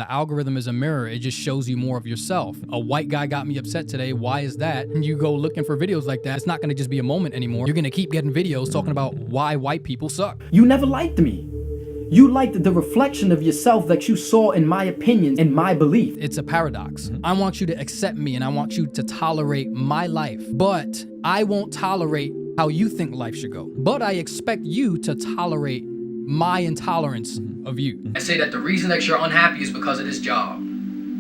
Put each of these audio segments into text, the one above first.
The algorithm is a mirror. It just shows you more of yourself. A white guy got me upset today. Why is that? And you go looking for videos like that. It's not going to just be a moment anymore. You're going to keep getting videos talking about why white people suck. You never liked me. You liked the reflection of yourself that you saw in my opinions and my belief. It's a paradox. I want you to accept me and I want you to tolerate my life, but I won't tolerate how you think life should go. But I expect you to tolerate my intolerance of you. And say that the reason that you're unhappy is because of this job.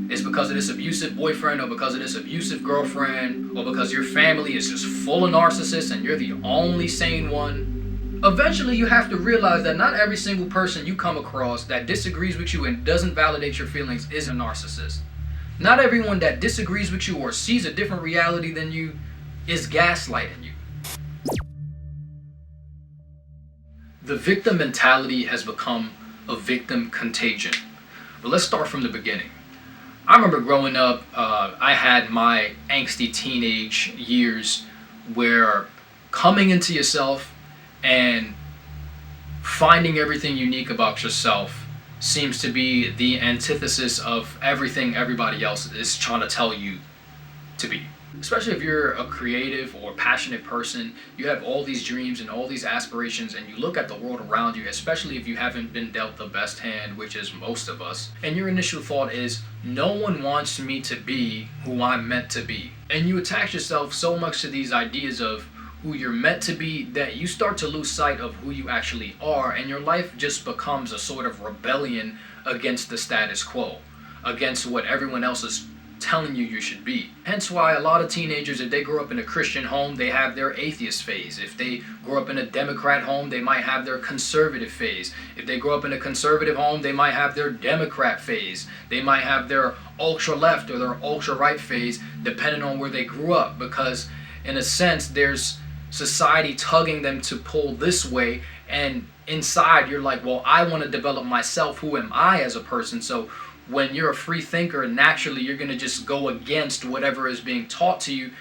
It's because of this abusive boyfriend, or because of this abusive girlfriend, or because your family is just full of narcissists and you're the only sane one. Eventually, you have to realize that not every single person you come across that disagrees with you and doesn't validate your feelings is a narcissist. Not everyone that disagrees with you or sees a different reality than you is gaslighting you. The victim mentality has become a victim contagion. But let's start from the beginning. I remember growing up, I had my angsty teenage years where coming into yourself and finding everything unique about yourself seems to be the antithesis of everything everybody else is trying to tell you to be. Especially if you're a creative or passionate person, you have all these dreams and all these aspirations, and you look at the world around you, especially if you haven't been dealt the best hand, which is most of us, and your initial thought is, no one wants me to be who I'm meant to be. And you attach yourself so much to these ideas of who you're meant to be that you start to lose sight of who you actually are, and your life just becomes a sort of rebellion against the status quo, against what everyone else is telling you should be. Hence why a lot of teenagers, if they grow up in a Christian home, they have their atheist phase. If they grow up in a Democrat home, they might have their conservative phase. If they grow up in a conservative home, they might have their Democrat phase. They might have their ultra left or their ultra right phase, depending on where they grew up, because in a sense there's society tugging them to pull this way, and inside you're like, well, I want to develop myself. Who am I as a person? So when you're a free thinker, naturally you're going to just go against whatever is being taught to you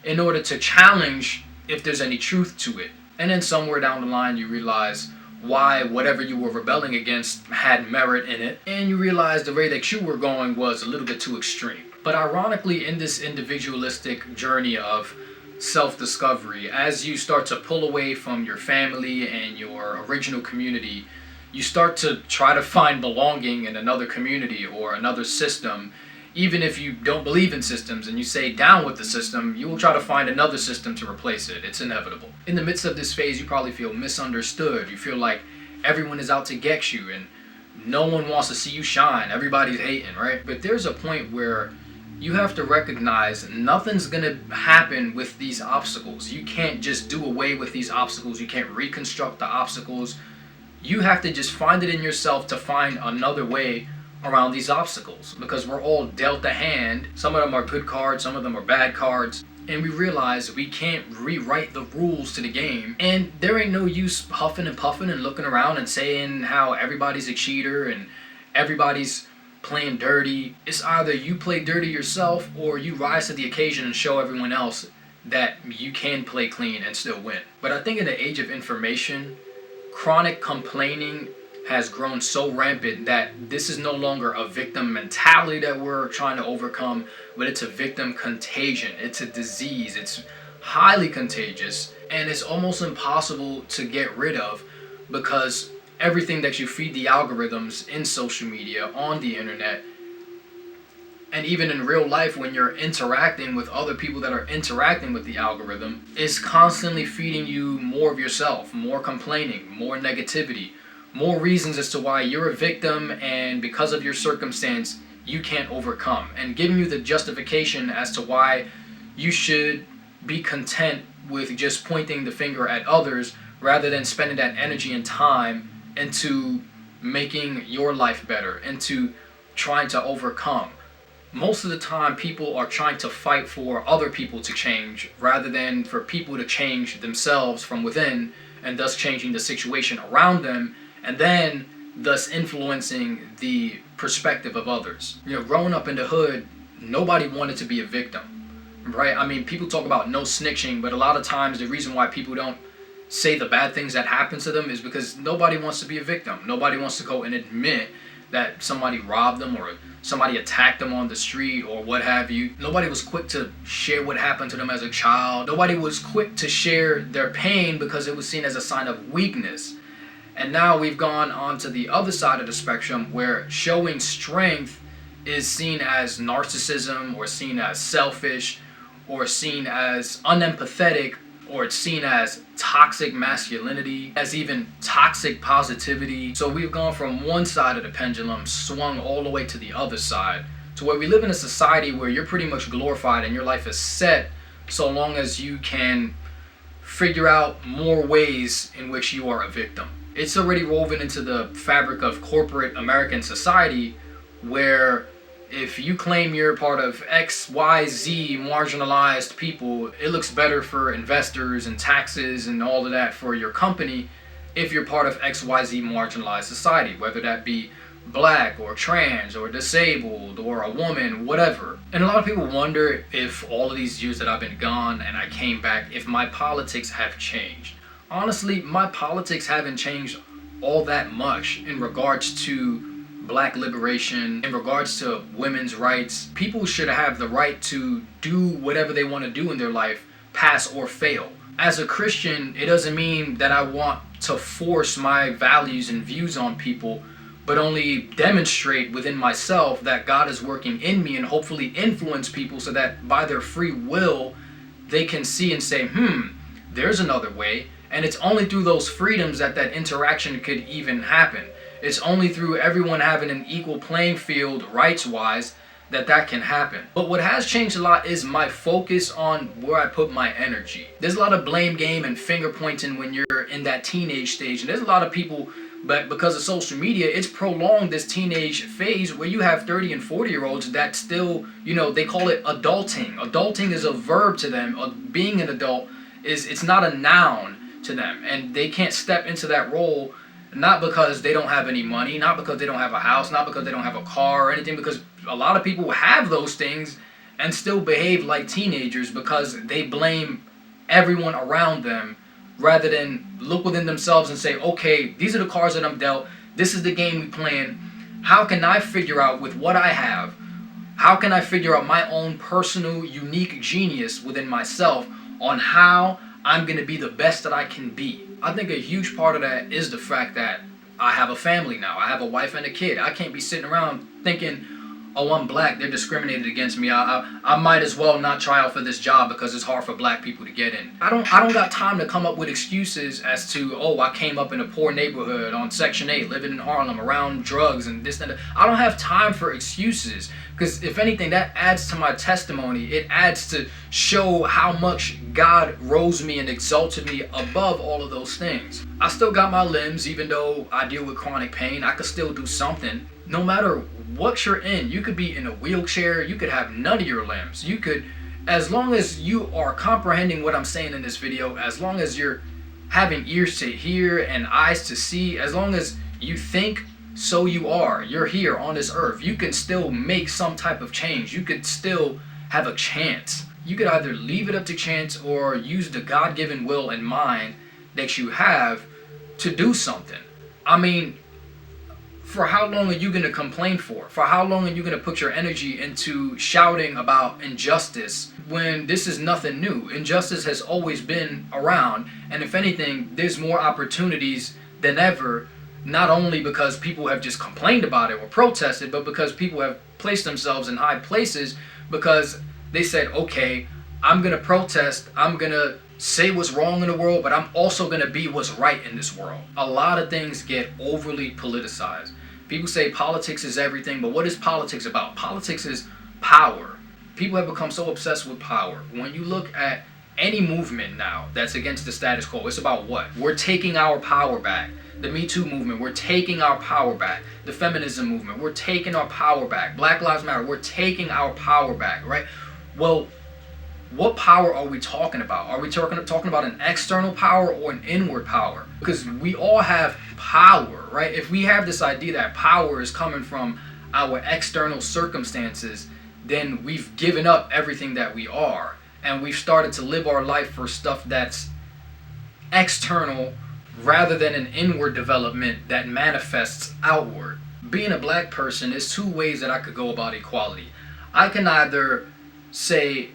in order to challenge if there's any truth to it. And then somewhere down the line you realize why whatever you were rebelling against had merit in it, and you realize the way that you were going was a little bit too extreme. But ironically, in this individualistic journey of self-discovery, as you start to pull away from your family and your original community, you start to try to find belonging in another community or another system. Even if you don't believe in systems and you say down with the system, you will try to find another system to replace it. It's inevitable. In the midst of this phase, you probably feel misunderstood. You feel like everyone is out to get you and no one wants to see you shine. Everybody's hating, right? But there's a point where you have to recognize nothing's gonna happen with these obstacles. You can't just do away with these obstacles. You can't reconstruct the obstacles. You have to just find it in yourself to find another way around these obstacles, because we're all dealt a hand. Some of them are good cards, some of them are bad cards, and we realize we can't rewrite the rules to the game. And there ain't no use huffing and puffing and looking around and saying how everybody's a cheater and everybody's playing dirty. It's either you play dirty yourself or you rise to the occasion and show everyone else that you can play clean and still win. But I think in the age of information, chronic complaining has grown so rampant that this is no longer a victim mentality that we're trying to overcome, but it's a victim contagion. It's a disease. It's highly contagious, and it's almost impossible to get rid of, because everything that you feed the algorithms in social media, on the internet, and even in real life when you're interacting with other people that are interacting with the algorithm, is constantly feeding you more of yourself, more complaining, more negativity, more reasons as to why you're a victim and because of your circumstance you can't overcome, and giving you the justification as to why you should be content with just pointing the finger at others rather than spending that energy and time into making your life better, into trying to overcome. Most of the time people are trying to fight for other people to change rather than for people to change themselves from within, and thus changing the situation around them, and then thus influencing the perspective of others. You know, growing up in the hood, nobody wanted to be a victim, right? I mean, people talk about no snitching, but a lot of times the reason why people don't say the bad things that happen to them is because nobody wants to be a victim. Nobody wants to go and admit that somebody robbed them or somebody attacked them on the street or what have you. Nobody was quick to share what happened to them as a child. Nobody was quick to share their pain because it was seen as a sign of weakness. And now we've gone on to the other side of the spectrum where showing strength is seen as narcissism or seen as selfish or seen as unempathetic, or it's seen as toxic masculinity, as even toxic positivity. So we've gone from one side of the pendulum, swung all the way to the other side, to where we live in a society where you're pretty much glorified and your life is set so long as you can figure out more ways in which you are a victim. It's already woven into the fabric of corporate American society where if you claim you're part of XYZ marginalized people, it looks better for investors and taxes and all of that for your company if you're part of XYZ marginalized society, whether that be black or trans or disabled or a woman, whatever. And a lot of people wonder if all of these years that I've been gone and I came back, if my politics have changed. Honestly, my politics haven't changed all that much in regards to black liberation, in regards to women's rights. People should have the right to do whatever they want to do in their life, pass or fail. As a Christian, it doesn't mean that I want to force my values and views on people, but only demonstrate within myself that God is working in me and hopefully influence people so that by their free will, they can see and say, there's another way. And it's only through those freedoms that that interaction could even happen. It's only through everyone having an equal playing field rights-wise that that can happen. But what has changed a lot is my focus on where I put my energy. There's a lot of blame game and finger pointing when you're in that teenage stage. And there's a lot of people, but because of social media, it's prolonged this teenage phase where you have 30 and 40-year-olds that still, they call it adulting. Adulting is a verb to them. Being an adult it's not a noun to them. And they can't step into that role not because they don't have any money, not because they don't have a house, not because they don't have a car or anything, because a lot of people have those things and still behave like teenagers because they blame everyone around them rather than look within themselves and say, okay, these are the cards that I'm dealt, this is the game we playing. How can I figure out with what I have, how can I figure out my own personal unique genius within myself on how I'm going to be the best that I can be? I think a huge part of that is the fact that I have a family now. I have a wife and a kid. I can't be sitting around thinking, oh, I'm black, they're discriminated against me. I might as well not try out for this job because it's hard for black people to get in. I don't got time to come up with excuses as to, oh, I came up in a poor neighborhood on Section 8, living in Harlem, around drugs and this and that. I don't have time for excuses because if anything, that adds to my testimony. It adds to show how much God rose me and exalted me above all of those things. I still got my limbs, even though I deal with chronic pain. I could still do something. No matter what you're in, you could be in a wheelchair, you could have none of your limbs. You could, as long as you are comprehending what I'm saying in this video, as long as you're having ears to hear and eyes to see, as long as you think, so you are. You're here on this earth. You can still make some type of change. You could still have a chance. You could either leave it up to chance or use the God-given will and mind that you have to do something. I mean, for how long are you going to complain for? For how long are you going to put your energy into shouting about injustice when this is nothing new? Injustice has always been around, and if anything, there's more opportunities than ever, not only because people have just complained about it or protested, but because people have placed themselves in high places because they said, okay, I'm going to protest, I'm going to say what's wrong in the world, but I'm also going to be what's right in this world. A lot of things get overly politicized. People say politics is everything, but what is politics about? Politics is power. People have become so obsessed with power. When you look at any movement now that's against the status quo, it's about what? We're taking our power back. The Me Too movement, we're taking our power back. The feminism movement, we're taking our power back. Black Lives Matter, we're taking our power back, right? Well, what power are we talking about? Are we talking about an external power or an inward power? Because we all have power, right? If we have this idea that power is coming from our external circumstances, then we've given up everything that we are. And we've started to live our life for stuff that's external rather than an inward development that manifests outward. being a black person, there's two ways that I could go about equality. I can either say,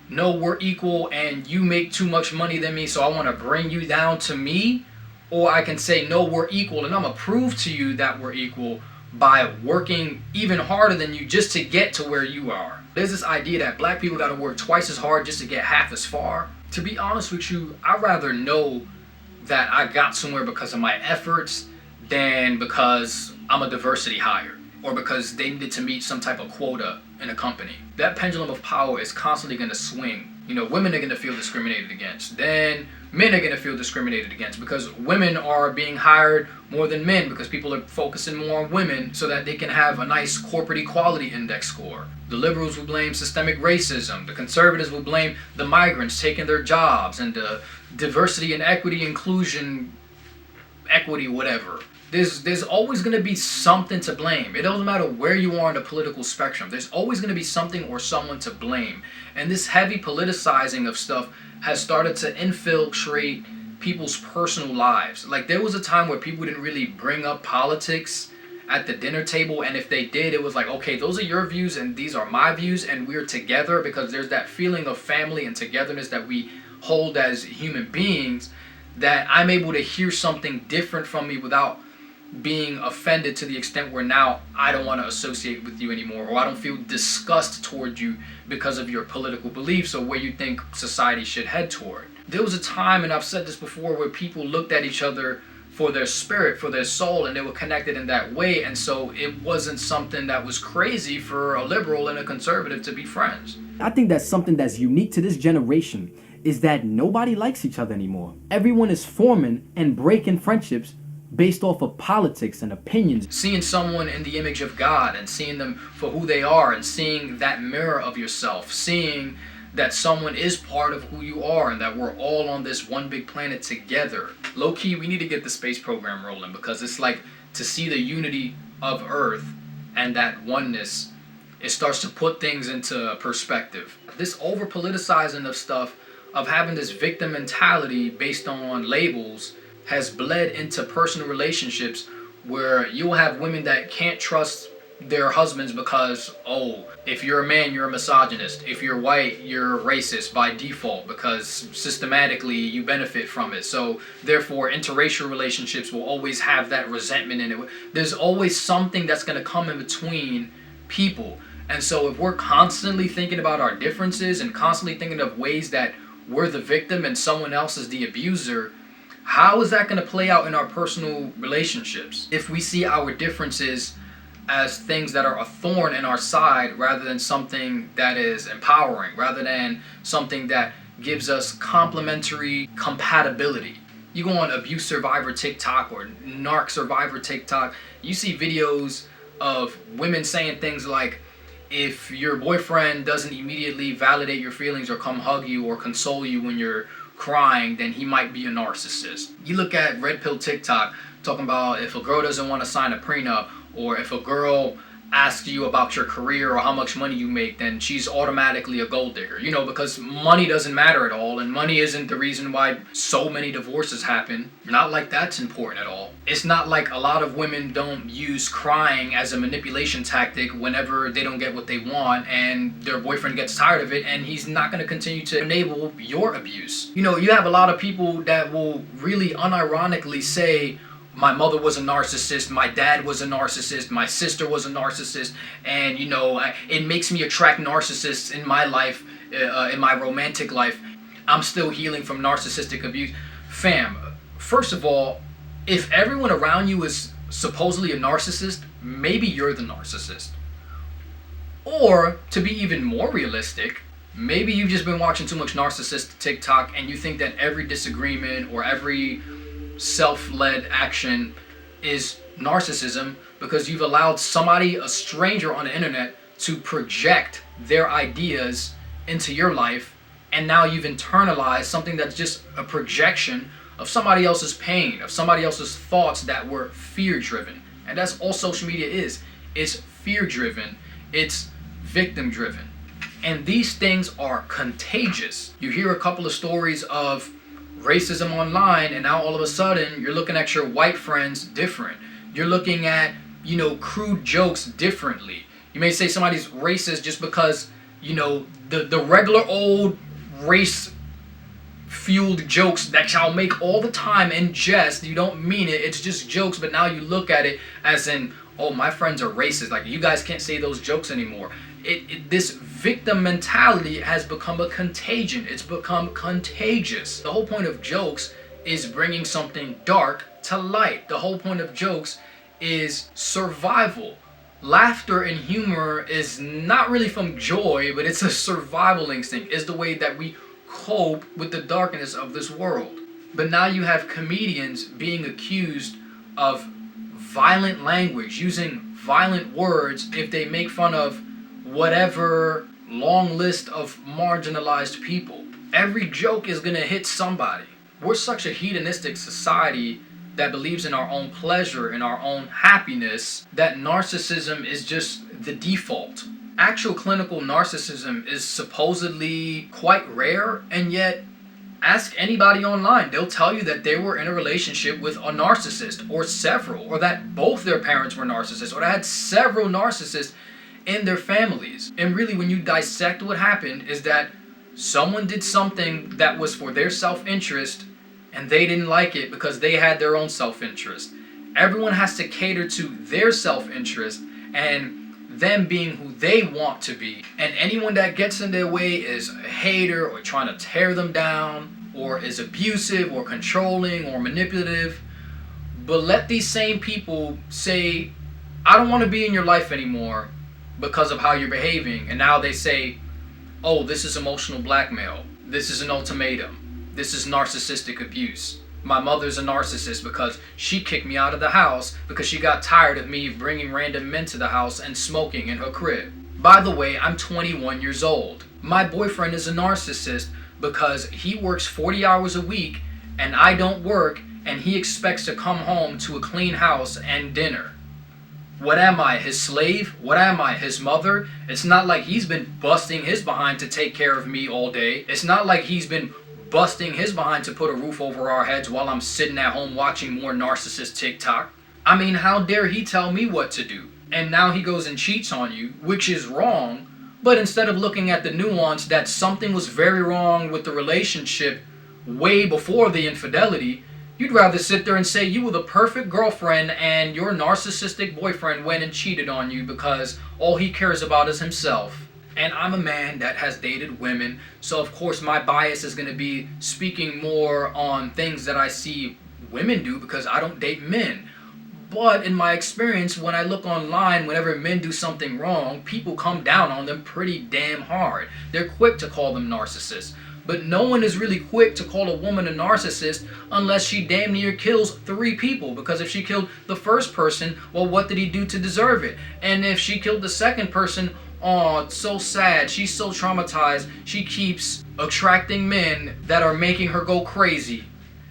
no, we're equal and you make too much money than me, so I want to bring you down to me. Or I can say, no, we're equal and I'm going to prove to you that we're equal by working even harder than you just to get to where you are. There's this idea that black people got to work twice as hard just to get half as far. To be honest with you, I'd rather know that I got somewhere because of my efforts than because I'm a diversity hire or because they needed to meet some type of quota in a company. That pendulum of power is constantly going to swing. You know, women are going to feel discriminated against. Then men are going to feel discriminated against because women are being hired more than men because people are focusing more on women so that they can have a nice corporate equality index score. The liberals will blame systemic racism. The conservatives will blame the migrants taking their jobs and the diversity and equity, inclusion, equity, whatever. There's always going to be something to blame. It doesn't matter where you are on the political spectrum. There's always going to be something or someone to blame. And this heavy politicizing of stuff has started to infiltrate people's personal lives. Like, there was a time where people didn't really bring up politics at the dinner table, and if they did, it was like, okay, those are your views and these are my views and we're together, because there's that feeling of family and togetherness that we hold as human beings, that I'm able to hear something different from me without being offended to the extent where now I don't want to associate with you anymore, or I don't feel disgust toward you because of your political beliefs or where you think society should head toward. There was a time, and I've said this before, where people looked at each other for their spirit, for their soul, and they were connected in that way, and so it wasn't something that was crazy for a liberal and a conservative to be friends. I think that's something that's unique to this generation, is that nobody likes each other anymore. Everyone is forming and breaking friendships based off of politics and opinions. Seeing someone in the image of God and seeing them for who they are and seeing that mirror of yourself, seeing that someone is part of who you are and that we're all on this one big planet together. Low key, we need to get the space program rolling, because it's like, to see the unity of Earth and that oneness, it starts to put things into perspective. This over politicizing of stuff, of having this victim mentality based on labels, has bled into personal relationships where you'll have women that can't trust their husbands because, oh, if you're a man, you're a misogynist. If you're white, you're racist by default because systematically you benefit from it. So therefore, interracial relationships will always have that resentment in it. There's always something that's going to come in between people. And so if we're constantly thinking about our differences and constantly thinking of ways that we're the victim and someone else is the abuser, how is that going to play out in our personal relationships? If we see our differences as things that are a thorn in our side rather than something that is empowering, rather than something that gives us complementary compatibility. You go on Abuse Survivor TikTok or Narc Survivor TikTok, you see videos of women saying things like, if your boyfriend doesn't immediately validate your feelings or come hug you or console you when you're crying, then he might be a narcissist. You look at Red Pill TikTok talking about if a girl doesn't want to sign a prenup, or if a girl asks you about your career or how much money you make, then she's automatically a gold digger. You know, because money doesn't matter at all, and money isn't the reason why so many divorces happen. Not like that's important at all. It's not like a lot of women don't use crying as a manipulation tactic whenever they don't get what they want and their boyfriend gets tired of it, and he's not going to continue to enable your abuse. You know, you have a lot of people that will really unironically say, my mother was a narcissist, my dad was a narcissist, my sister was a narcissist, and you know, it makes me attract narcissists in my life, in my romantic life. I'm still healing from narcissistic abuse. Fam, first of all, if everyone around you is supposedly a narcissist, maybe you're the narcissist. Or, to be even more realistic, maybe you've just been watching too much narcissistic TikTok and you think that every disagreement or every self-led action is narcissism because you've allowed somebody, a stranger on the internet, to project their ideas into your life, and now you've internalized something that's just a projection of somebody else's pain, of somebody else's thoughts that were fear-driven. And that's all social media is. It's fear-driven. It's victim-driven. And these things are contagious. You hear a couple of stories of racism online, and now all of a sudden you're looking at your white friends different. You're looking at crude jokes differently. You may say somebody's racist just because, the regular old race fueled jokes that y'all make all the time in jest. You don't mean it. It's just jokes, but now you look at it as in, oh, my friends are racist. Like, you guys can't say those jokes anymore. This victim mentality has become a contagion. It's become contagious. The whole point of jokes is bringing something dark to light. The whole point of jokes is survival. Laughter and humor is not really from joy, but it's a survival instinct. It's the way that we cope with the darkness of this world. But now you have comedians being accused of violent language, using violent words if they make fun of whatever long list of marginalized people. Every joke is gonna hit somebody. We're such a hedonistic society that believes in our own pleasure and our own happiness that narcissism is just the default. Actual clinical narcissism is supposedly quite rare, and yet ask anybody online. They'll tell you that they were in a relationship with a narcissist, or several, or that both their parents were narcissists, or they had several narcissists in their families. And really, when you dissect what happened, is that someone did something that was for their self-interest, and they didn't like it because they had their own self-interest. Everyone has to cater to their self-interest and them being who they want to be. And anyone that gets in their way is a hater or trying to tear them down or is abusive or controlling or manipulative. But let these same people say, I don't want to be in your life anymore because of how you're behaving. And now they say, oh, this is emotional blackmail. This is an ultimatum. This is narcissistic abuse. My mother's a narcissist because she kicked me out of the house because she got tired of me bringing random men to the house and smoking in her crib. By the way, I'm 21 years old. My boyfriend is a narcissist because he works 40 hours a week and I don't work, and he expects to come home to a clean house and dinner. What am I, his slave? What am I, his mother? It's not like he's been busting his behind to take care of me all day. It's not like he's been busting his behind to put a roof over our heads while I'm sitting at home watching more narcissist TikTok. I mean, how dare he tell me what to do? And now he goes and cheats on you, which is wrong. But instead of looking at the nuance that something was very wrong with the relationship way before the infidelity, you'd rather sit there and say you were the perfect girlfriend and your narcissistic boyfriend went and cheated on you because all he cares about is himself. And I'm a man that has dated women, so of course my bias is going to be speaking more on things that I see women do because I don't date men. But in my experience, when I look online, whenever men do something wrong, people come down on them pretty damn hard. They're quick to call them narcissists. But no one is really quick to call a woman a narcissist unless she damn near kills 3 people. Because if she killed the first person, well, what did he do to deserve it? And if she killed the second person, oh, it's so sad. She's so traumatized. She keeps attracting men that are making her go crazy.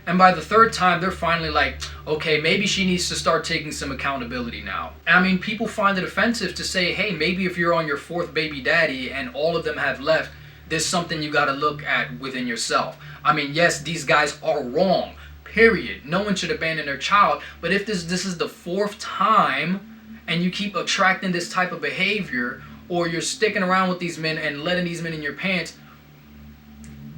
And by the 3rd time, they're finally like, okay, maybe she needs to start taking some accountability now. I mean, people find it offensive to say, hey, maybe if you're on your 4th baby daddy and all of them have left, there's something you gotta look at within yourself. I mean, yes, these guys are wrong, period. No one should abandon their child. But if this is the 4th time and you keep attracting this type of behavior, or you're sticking around with these men and letting these men in your pants,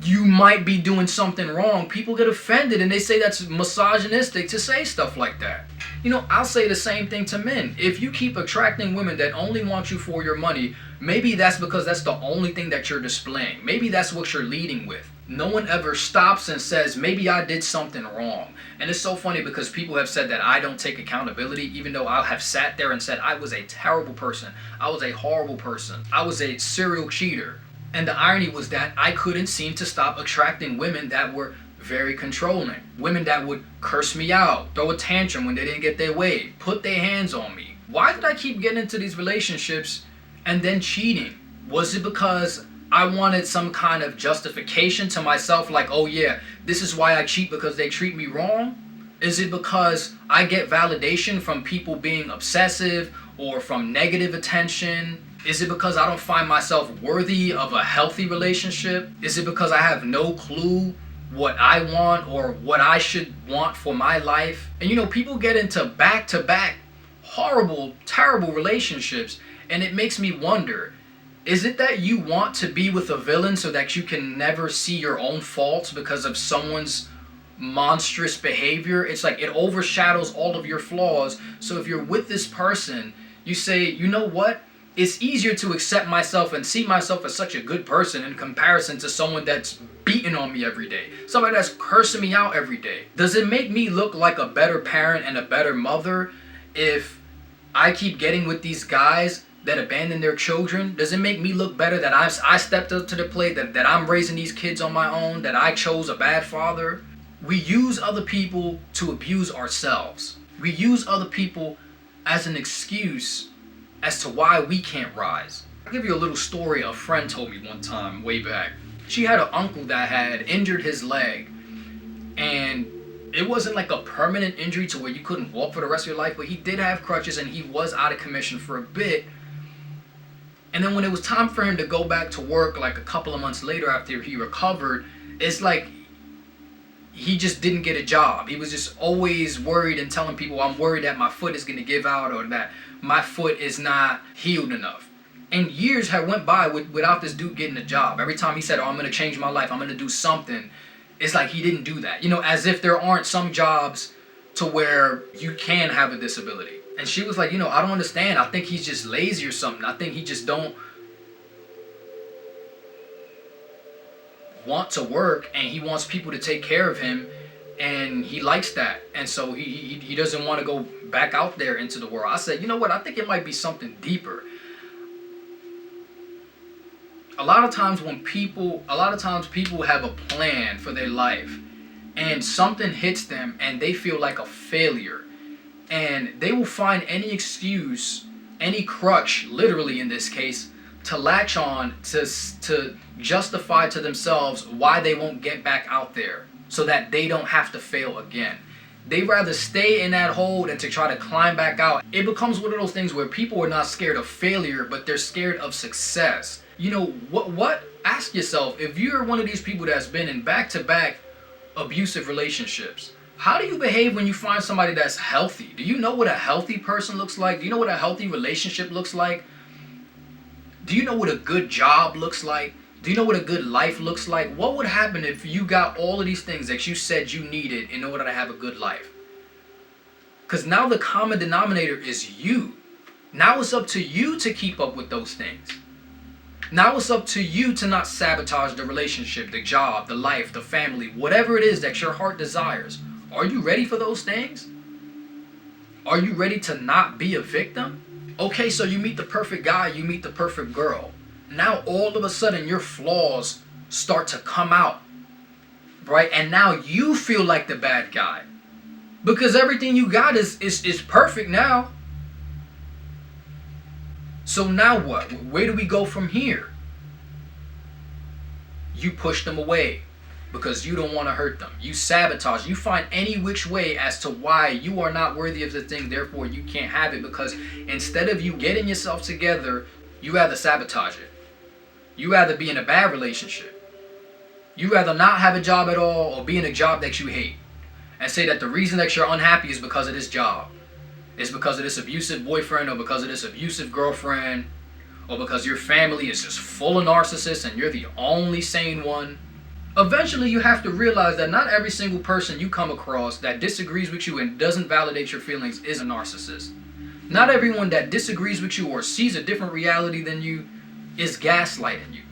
you might be doing something wrong. People get offended and they say that's misogynistic to say stuff like that. You know, I'll say the same thing to men. If you keep attracting women that only want you for your money, maybe that's because that's the only thing that you're displaying. Maybe that's what you're leading with. No one ever stops and says, maybe I did something wrong. And it's so funny because people have said that I don't take accountability, even though I have sat there and said I was a terrible person. I was a horrible person. I was a serial cheater. And the irony was that I couldn't seem to stop attracting women that were very controlling. Women that would curse me out, throw a tantrum when they didn't get their way, put their hands on me. Why did I keep getting into these relationships and then cheating? Was it because I wanted some kind of justification to myself, like, oh yeah, this is why I cheat because they treat me wrong? Is it because I get validation from people being obsessive or from negative attention? Is it because I don't find myself worthy of a healthy relationship? Is it because I have no clue what I want or what I should want for my life? And you know, people get into back-to-back horrible, terrible relationships. And it makes me wonder, is it that you want to be with a villain so that you can never see your own faults because of someone's monstrous behavior? It's like it overshadows all of your flaws. So if you're with this person, you say, you know what? It's easier to accept myself and see myself as such a good person in comparison to someone that's beating on me every day, somebody that's cursing me out every day. Does it make me look like a better parent and a better mother if I keep getting with these guys that abandon their children? Does it make me look better that I stepped up to the plate, that I'm raising these kids on my own, that I chose a bad father? We use other people to abuse ourselves. We use other people as an excuse as to why we can't rise. I'll give you a little story a friend told me one time way back. She had an uncle that had injured his leg, and it wasn't like a permanent injury to where you couldn't walk for the rest of your life, but he did have crutches and he was out of commission for a bit. And then when it was time for him to go back to work, like a couple of months later after he recovered, it's like he just didn't get a job. He was just always worried and telling people, I'm worried that my foot is going to give out or that my foot is not healed enough. And years had went by without this dude getting a job. Every time he said, oh, I'm going to change my life, I'm going to do something, it's like he didn't do that. You know, as if there aren't some jobs to where you can have a disability. And she was like, you know, I don't understand. I think he's just lazy or something. I think he just don't want to work, and he wants people to take care of him, and he likes that, and so he doesn't want to go back out there into the world. I said, you know what, I think it might be something deeper. A lot of times people have a plan for their life, and something hits them and they feel like a failure, and they will find any excuse, any crutch, literally in this case, to latch on to justify to themselves why they won't get back out there so that they don't have to fail again. They rather stay in that hole than to try to climb back out. It becomes one of those things where people are not scared of failure, but they're scared of success. You know, what? Ask yourself, if you're one of these people that's been in back-to-back abusive relationships, how do you behave when you find somebody that's healthy? Do you know what a healthy person looks like? Do you know what a healthy relationship looks like? Do you know what a good job looks like? Do you know what a good life looks like? What would happen if you got all of these things that you said you needed in order to have a good life? Because now the common denominator is you. Now it's up to you to keep up with those things. Now it's up to you to not sabotage the relationship, the job, the life, the family, whatever it is that your heart desires. Are you ready for those things? Are you ready to not be a victim? Okay, so you meet the perfect guy, you meet the perfect girl. Now all of a sudden your flaws start to come out, right? And now you feel like the bad guy because everything you got is perfect now. So now what? Where do we go from here? You push them away because you don't want to hurt them. You sabotage. You find any which way as to why you are not worthy of the thing, therefore you can't have it, because instead of you getting yourself together, you rather sabotage it. You rather be in a bad relationship. You rather not have a job at all or be in a job that you hate and say that the reason that you're unhappy is because of this job. It's because of this abusive boyfriend or because of this abusive girlfriend or because your family is just full of narcissists and you're the only sane one. Eventually you have to realize that not every single person you come across that disagrees with you and doesn't validate your feelings is a narcissist. Not everyone that disagrees with you or sees a different reality than you is gaslighting you.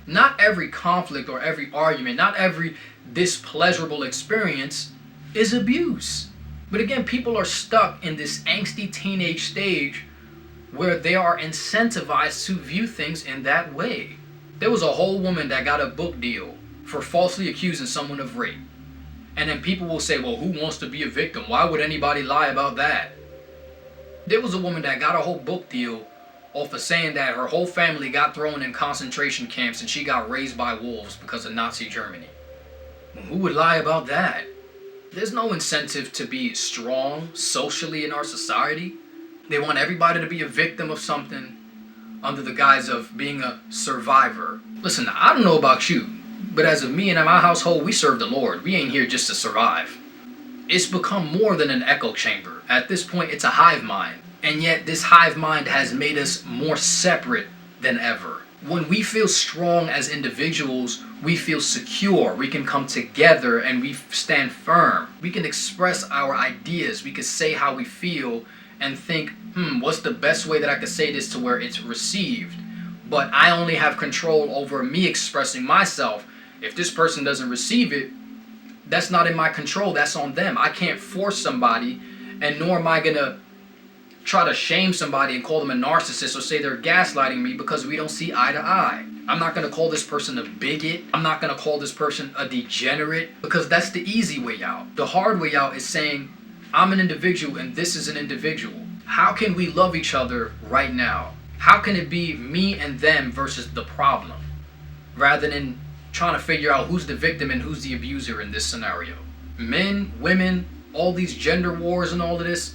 Not every conflict or every argument, not every displeasurable experience is abuse. But again, people are stuck in this angsty teenage stage where they are incentivized to view things in that way. There was a whole woman that got a book deal for falsely accusing someone of rape. And then people will say, well, who wants to be a victim? Why would anybody lie about that? There was a woman that got a whole book deal off of saying that her whole family got thrown in concentration camps and she got raised by wolves because of Nazi Germany. Well, who would lie about that? There's no incentive to be strong socially in our society. They want everybody to be a victim of something under the guise of being a survivor. Listen, I don't know about you, but as of me and my household, we serve the Lord. We ain't here just to survive. It's become more than an echo chamber. At this point, it's a hive mind. And yet this hive mind has made us more separate than ever. When we feel strong as individuals, we feel secure. We can come together and we stand firm. We can express our ideas. We can say how we feel and think, what's the best way that I could say this to where it's received? But I only have control over me expressing myself. If this person doesn't receive it, that's not in my control. That's on them. I can't force somebody, and nor am I going to try to shame somebody and call them a narcissist or say they're gaslighting me because we don't see eye to eye. I'm not going to call this person a bigot. I'm not going to call this person a degenerate because that's the easy way out. The hard way out is saying, I'm an individual and this is an individual. How can we love each other right now? How can it be me and them versus the problem rather than trying to figure out who's the victim and who's the abuser in this scenario? Men, women, all these gender wars and all of this,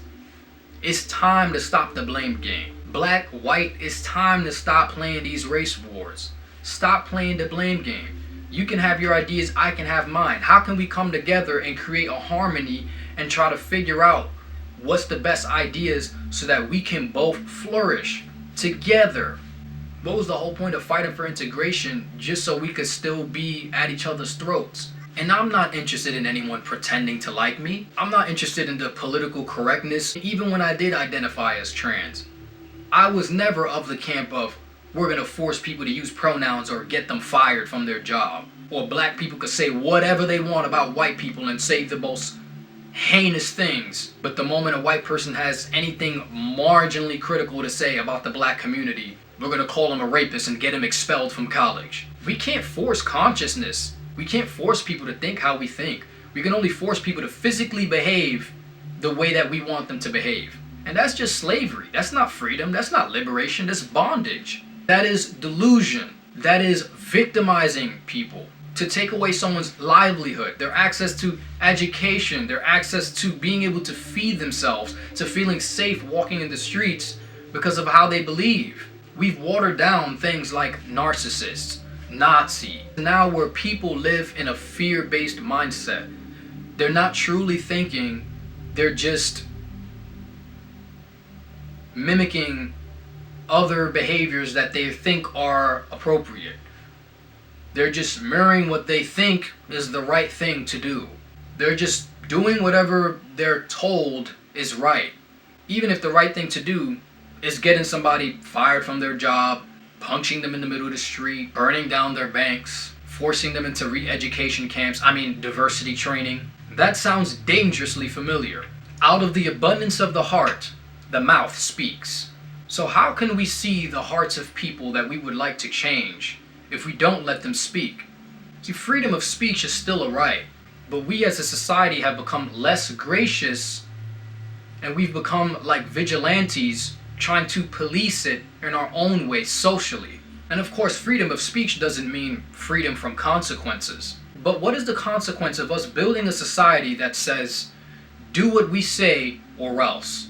it's time to stop the blame game. Black, white, it's time to stop playing these race wars. Stop playing the blame game. You can have your ideas, I can have mine. How can we come together and create a harmony and try to figure out what's the best ideas so that we can both flourish together? What was the whole point of fighting for integration? Just so we could still be at each other's throats. And I'm not interested in anyone pretending to like me. I'm not interested in the political correctness. Even when I did identify as trans, I was never of the camp of we're gonna force people to use pronouns or get them fired from their job. Or black people could say whatever they want about white people and say the most heinous things. But the moment a white person has anything marginally critical to say about the black community, we're gonna call him a rapist and get him expelled from college. We can't force consciousness. We can't force people to think how we think. We can only force people to physically behave the way that we want them to behave. And that's just slavery. That's not freedom. That's not liberation. That's bondage. That is delusion. That is victimizing people. To take away someone's livelihood, their access to education, their access to being able to feed themselves, to feeling safe walking in the streets because of how they believe. We've watered down things like narcissists, Nazi. Now where people live in a fear-based mindset. They're not truly thinking, they're just mimicking other behaviors that they think are appropriate. They're just mirroring what they think is the right thing to do. They're just doing whatever they're told is right. Even if the right thing to do is getting somebody fired from their job, punching them in the middle of the street, burning down their banks, forcing them into re-education camps, diversity training. That sounds dangerously familiar. Out of the abundance of the heart, the mouth speaks. So how can we see the hearts of people that we would like to change if we don't let them speak? See, freedom of speech is still a right, but we as a society have become less gracious and we've become like vigilantes trying to police it in our own way socially. And of course, freedom of speech doesn't mean freedom from consequences. But what is the consequence of us building a society that says, do what we say or else?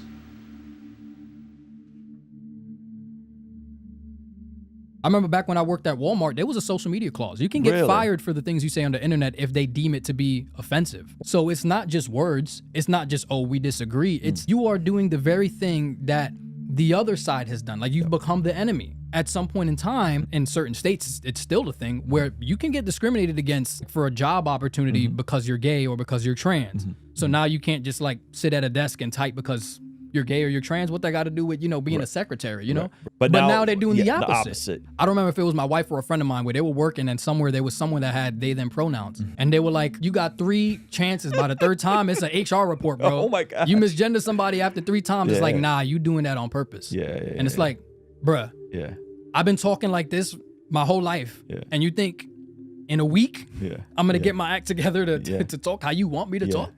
I remember back when I worked at Walmart, there was a social media clause. You can get fired for the things you say on the internet if they deem it to be offensive. So it's not just words. It's not just, oh, we disagree. It's you are doing the very thing that the other side has done. Like you've become the enemy. At some point in time, in certain states, it's still the thing where you can get discriminated against for a job opportunity because you're gay or because you're trans. So now you can't just like sit at a desk and type because you're gay or you're trans. What that got to do with, being a secretary, you know? But now they're doing the opposite. I don't remember if it was my wife or a friend of mine where they were working and somewhere there was someone that had they, them pronouns. And they were like, you got 3 chances. By the 3rd time, it's an HR report, bro. Oh my God. You misgender somebody after 3 times. It's like, nah, you doing that on purpose. And it's like, bruh, I've been talking like this my whole life. And you think in a week, I'm going to get my act together to talk how you want me to talk?